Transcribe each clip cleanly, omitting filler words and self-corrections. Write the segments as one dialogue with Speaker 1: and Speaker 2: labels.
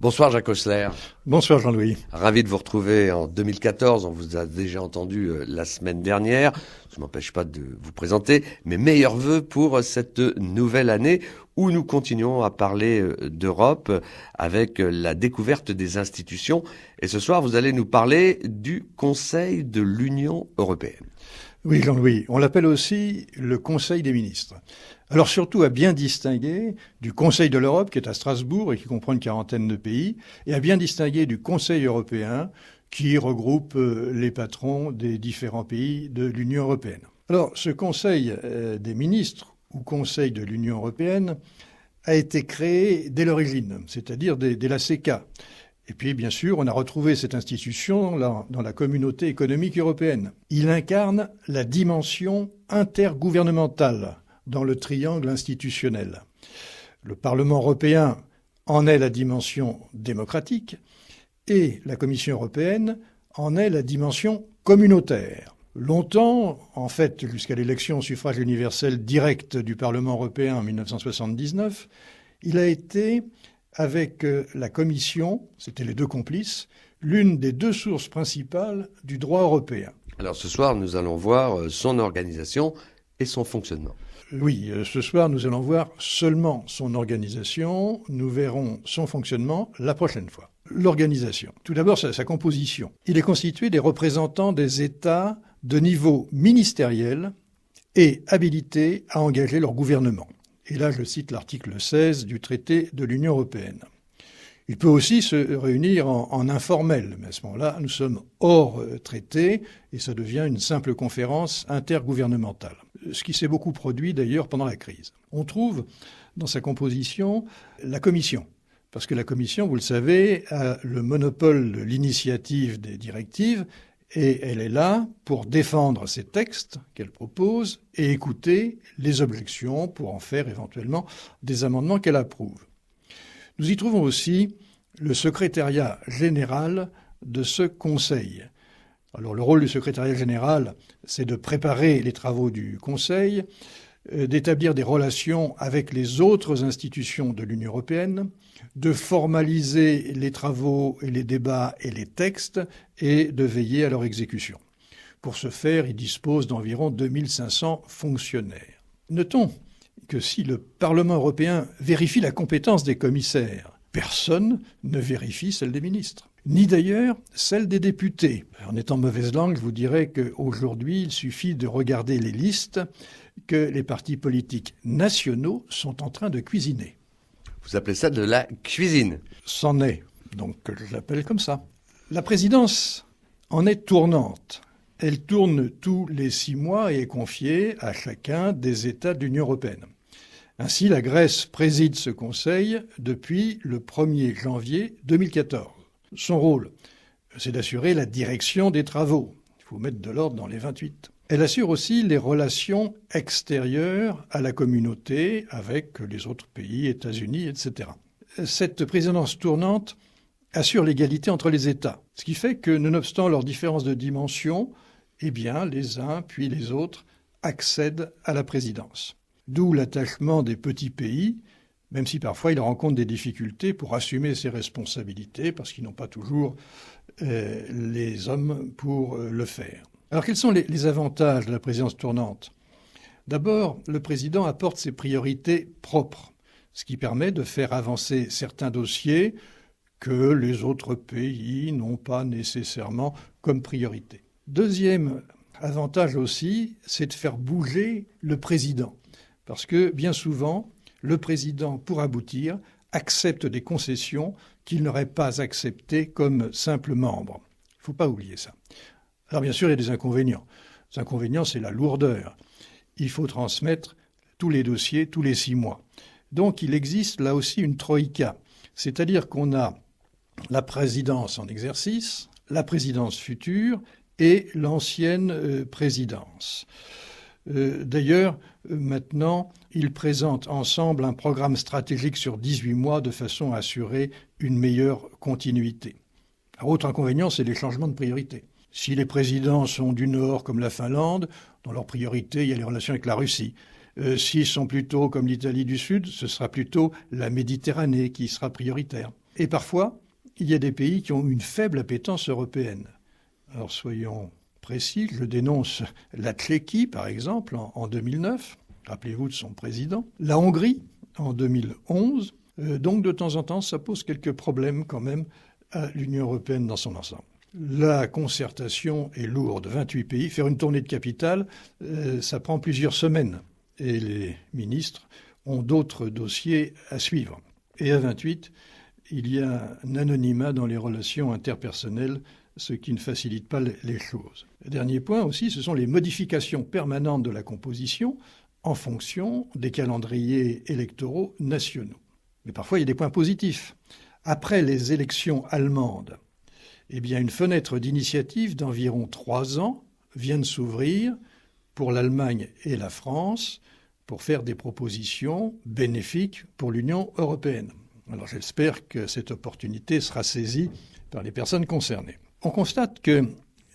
Speaker 1: Bonsoir Jacques Ossler.
Speaker 2: Bonsoir Jean-Louis.
Speaker 1: Ravi de vous retrouver en 2014. On vous a déjà entendu la semaine dernière. Ça ne m'empêche pas de vous présenter mes meilleurs vœux pour cette nouvelle année où nous continuons à parler d'Europe avec la découverte des institutions. Et ce soir, vous allez nous parler du Conseil de l'Union européenne.
Speaker 2: Oui Jean-Louis, on l'appelle aussi le Conseil des ministres. Alors surtout à bien distinguer du Conseil de l'Europe qui est à Strasbourg et qui comprend une quarantaine de pays, et à bien distinguer du Conseil européen qui regroupe les patrons des différents pays de l'Union européenne. Alors ce Conseil des ministres ou Conseil de l'Union européenne a été créé dès l'origine, c'est-à-dire dès la CECA. Et puis, bien sûr, on a retrouvé cette institution dans la communauté économique européenne. Il incarne la dimension intergouvernementale dans le triangle institutionnel. Le Parlement européen en est la dimension démocratique et la Commission européenne en est la dimension communautaire. Longtemps, en fait, jusqu'à l'élection au suffrage universel direct du Parlement européen en 1979, il a été, avec la Commission, c'était les deux complices, l'une des deux sources principales du droit européen.
Speaker 1: Alors ce soir, nous allons voir son organisation et son fonctionnement.
Speaker 2: Oui, ce soir, nous allons voir seulement son organisation. Nous verrons son fonctionnement la prochaine fois. L'organisation. Tout d'abord, sa composition. Il est constitué des représentants des États de niveau ministériel et habilités à engager leur gouvernement. Et là, je cite l'article 16 du traité de l'Union européenne. Il peut aussi se réunir en informel, mais à ce moment-là, nous sommes hors traité et ça devient une simple conférence intergouvernementale. Ce qui s'est beaucoup produit d'ailleurs pendant la crise. On trouve dans sa composition la Commission, parce que la Commission, vous le savez, a le monopole de l'initiative des directives et elle est là pour défendre ces textes qu'elle propose et écouter les objections pour en faire éventuellement des amendements qu'elle approuve. Nous y trouvons aussi le secrétariat général de ce Conseil. Alors le rôle du secrétariat général, c'est de préparer les travaux du Conseil, d'établir des relations avec les autres institutions de l'Union européenne, de formaliser les travaux et les débats et les textes et de veiller à leur exécution. Pour ce faire, il dispose d'environ 2500 fonctionnaires. Notons que si le Parlement européen vérifie la compétence des commissaires, personne ne vérifie celle des ministres, ni d'ailleurs celle des députés. En étant mauvaise langue, je vous dirais qu'aujourd'hui, il suffit de regarder les listes que les partis politiques nationaux sont en train de cuisiner.
Speaker 1: Vous appelez ça de la cuisine?
Speaker 2: C'en est, donc je l'appelle comme ça. La présidence en est tournante. Elle tourne tous les 6 mois et est confiée à chacun des États de l'Union européenne. Ainsi, la Grèce préside ce Conseil depuis le 1er janvier 2014. Son rôle, c'est d'assurer la direction des travaux. Il faut mettre de l'ordre dans les 28. Elle assure aussi les relations extérieures à la communauté avec les autres pays, États-Unis, etc. Cette présidence tournante assure l'égalité entre les États, ce qui fait que, nonobstant leurs différences de dimension, eh bien, les uns puis les autres accèdent à la présidence. D'où l'attachement des petits pays, même si parfois ils rencontrent des difficultés pour assumer ces responsabilités, parce qu'ils n'ont pas toujours les hommes pour le faire. Alors quels sont les avantages de la présidence tournante? D'abord, le président apporte ses priorités propres, ce qui permet de faire avancer certains dossiers que les autres pays n'ont pas nécessairement comme priorité. Deuxième avantage aussi, c'est de faire bouger le président. Parce que bien souvent, le président, pour aboutir, accepte des concessions qu'il n'aurait pas acceptées comme simple membre. Il ne faut pas oublier ça. Alors bien sûr, il y a des inconvénients. Les inconvénients, c'est la lourdeur. Il faut transmettre tous les dossiers tous les 6 mois. Donc il existe là aussi une troïka. C'est-à-dire qu'on a la présidence en exercice, la présidence future et l'ancienne présidence. D'ailleurs, maintenant, ils présentent ensemble un programme stratégique sur 18 mois de façon à assurer une meilleure continuité. Alors, autre inconvénient, c'est les changements de priorité. Si les présidents sont du Nord, comme la Finlande, dans leur priorité, il y a les relations avec la Russie. S'ils sont plutôt comme l'Italie du Sud, ce sera plutôt la Méditerranée qui sera prioritaire. Et parfois, il y a des pays qui ont une faible appétence européenne. Alors soyons précis, je dénonce la Tchéquie, par exemple, en 2009. Rappelez-vous de son président. La Hongrie, en 2011. Donc, de temps en temps, ça pose quelques problèmes quand même à l'Union européenne dans son ensemble. La concertation est lourde. 28 pays. Faire une tournée de capitale, ça prend plusieurs semaines. Et les ministres ont d'autres dossiers à suivre. Et à 28, il y a un anonymat dans les relations interpersonnelles, ce qui ne facilite pas les choses. Le dernier point aussi, ce sont les modifications permanentes de la composition en fonction des calendriers électoraux nationaux. Mais parfois, il y a des points positifs. Après les élections allemandes, eh bien, une fenêtre d'initiative d'environ 3 ans vient de s'ouvrir pour l'Allemagne et la France pour faire des propositions bénéfiques pour l'Union européenne. Alors j'espère que cette opportunité sera saisie par les personnes concernées. On constate que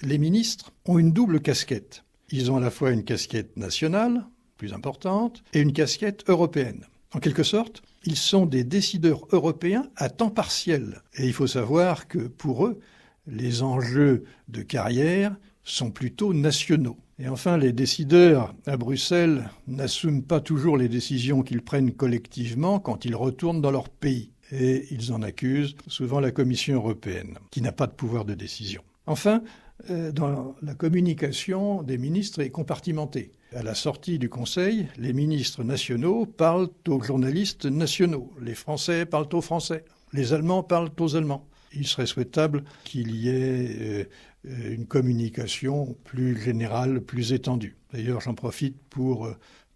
Speaker 2: les ministres ont une double casquette. Ils ont à la fois une casquette nationale, plus importante, et une casquette européenne. En quelque sorte, ils sont des décideurs européens à temps partiel. Et il faut savoir que pour eux, les enjeux de carrière sont plutôt nationaux. Et enfin, les décideurs à Bruxelles n'assument pas toujours les décisions qu'ils prennent collectivement quand ils retournent dans leur pays. Et ils en accusent souvent la Commission européenne, qui n'a pas de pouvoir de décision. Enfin, dans la communication des ministres est compartimentée. À la sortie du Conseil, les ministres nationaux parlent aux journalistes nationaux. Les Français parlent aux Français. Les Allemands parlent aux Allemands. Il serait souhaitable qu'il y ait une communication plus générale, plus étendue. D'ailleurs, j'en profite pour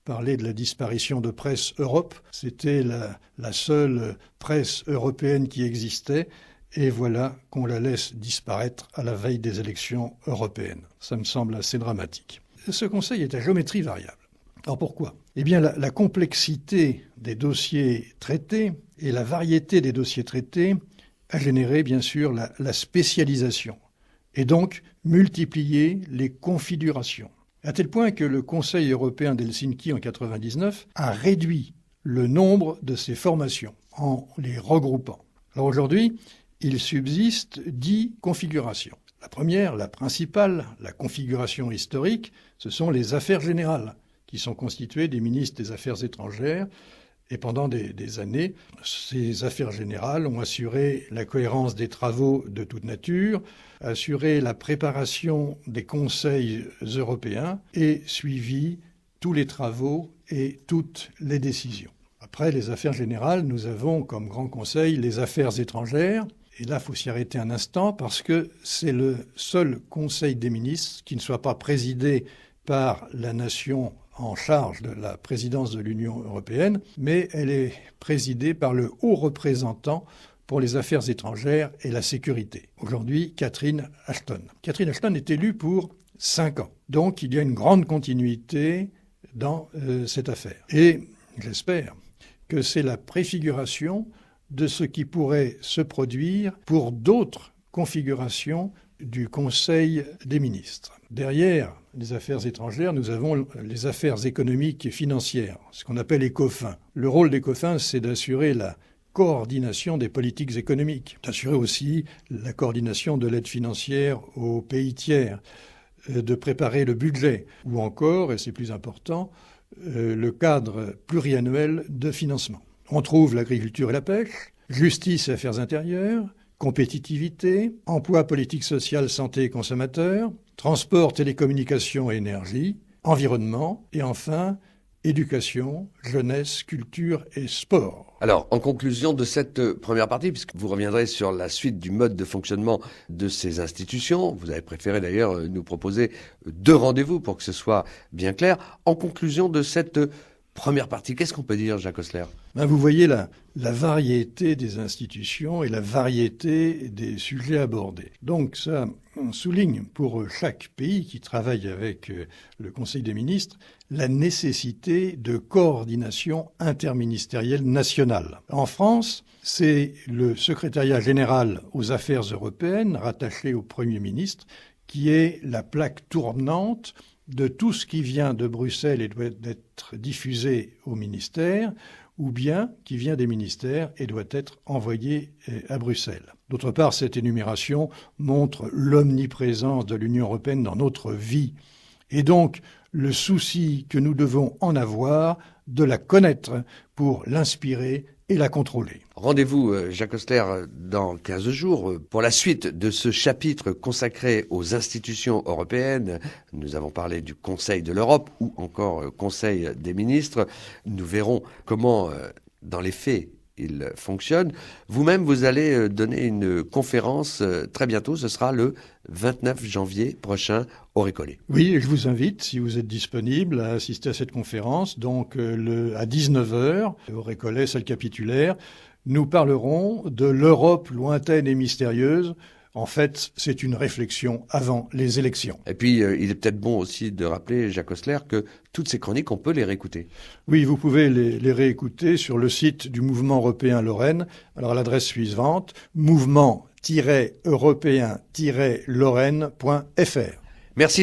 Speaker 2: parler de la disparition de Presse Europe. C'était la seule presse européenne qui existait. Et voilà qu'on la laisse disparaître à la veille des élections européennes. Ça me semble assez dramatique. Ce Conseil est à géométrie variable. Alors pourquoi ? Eh bien, la complexité des dossiers traités et la variété des dossiers traités a généré, bien sûr, la spécialisation et donc multiplié les configurations. À tel point que le Conseil européen d'Helsinki en 1999 a réduit le nombre de ces formations en les regroupant. Alors aujourd'hui, il subsiste 10 configurations. La première, la principale, la configuration historique, ce sont les affaires générales, qui sont constituées des ministres des Affaires étrangères. Et pendant des années, ces affaires générales ont assuré la cohérence des travaux de toute nature, assuré la préparation des conseils européens et suivi tous les travaux et toutes les décisions. Après les affaires générales, nous avons comme grand conseil les affaires étrangères. Et là, il faut s'y arrêter un instant parce que c'est le seul conseil des ministres qui ne soit pas présidé par la nation en charge de la présidence de l'Union européenne, mais elle est présidée par le haut représentant pour les affaires étrangères et la sécurité. Aujourd'hui, Catherine Ashton. Catherine Ashton est élue pour 5 ans. Donc, il y a une grande continuité dans cette affaire. Et j'espère que c'est la préfiguration de ce qui pourrait se produire pour d'autres configurations du Conseil des ministres. Derrière les affaires étrangères, nous avons les affaires économiques et financières, ce qu'on appelle ECOFIN. Le rôle d'ECOFIN, c'est d'assurer la coordination des politiques économiques, d'assurer aussi la coordination de l'aide financière aux pays tiers, de préparer le budget, ou encore, et c'est plus important, le cadre pluriannuel de financement. On trouve l'agriculture et la pêche, justice et affaires intérieures, compétitivité, emploi, politique sociale, santé et consommateurs, transport, télécommunications et énergie, environnement, et enfin, éducation, jeunesse, culture et sport.
Speaker 1: Alors, en conclusion de cette première partie, puisque vous reviendrez sur la suite du mode de fonctionnement de ces institutions, vous avez préféré d'ailleurs nous proposer 2 rendez-vous pour que ce soit bien clair. En conclusion de cette première partie, qu'est-ce qu'on peut dire, Jacques Osler ?
Speaker 2: Vous voyez la variété des institutions et la variété des sujets abordés. Donc ça, on souligne pour chaque pays qui travaille avec le Conseil des ministres la nécessité de coordination interministérielle nationale. En France, c'est le secrétariat général aux affaires européennes, rattaché au Premier ministre, qui est la plaque tournante de tout ce qui vient de Bruxelles et doit être diffusé au ministère, ou bien qui vient des ministères et doit être envoyé à Bruxelles. D'autre part, cette énumération montre l'omniprésence de l'Union européenne dans notre vie et donc le souci que nous devons en avoir de la connaître pour l'inspirer et la contrôler.
Speaker 1: Rendez-vous, Jacques Oestler, dans 15 jours pour la suite de ce chapitre consacré aux institutions européennes. Nous avons parlé du Conseil de l'Europe ou encore Conseil des ministres. Nous verrons comment, dans les faits, il fonctionne. Vous-même, vous allez donner une conférence très bientôt. Ce sera le 29 janvier prochain au Récollet.
Speaker 2: Oui, et je vous invite, si vous êtes disponible, à assister à cette conférence. Donc, à 19h, au Récollet, salle capitulaire, nous parlerons de l'Europe lointaine et mystérieuse. En fait, c'est une réflexion avant les élections.
Speaker 1: Et puis, il est peut-être bon aussi de rappeler, Jacques Oestler, que toutes ces chroniques, on peut les réécouter.
Speaker 2: Oui, vous pouvez les réécouter sur le site du Mouvement européen Lorraine. Alors, à l'adresse suivante, mouvement-européen-lorraine.fr.
Speaker 1: Merci.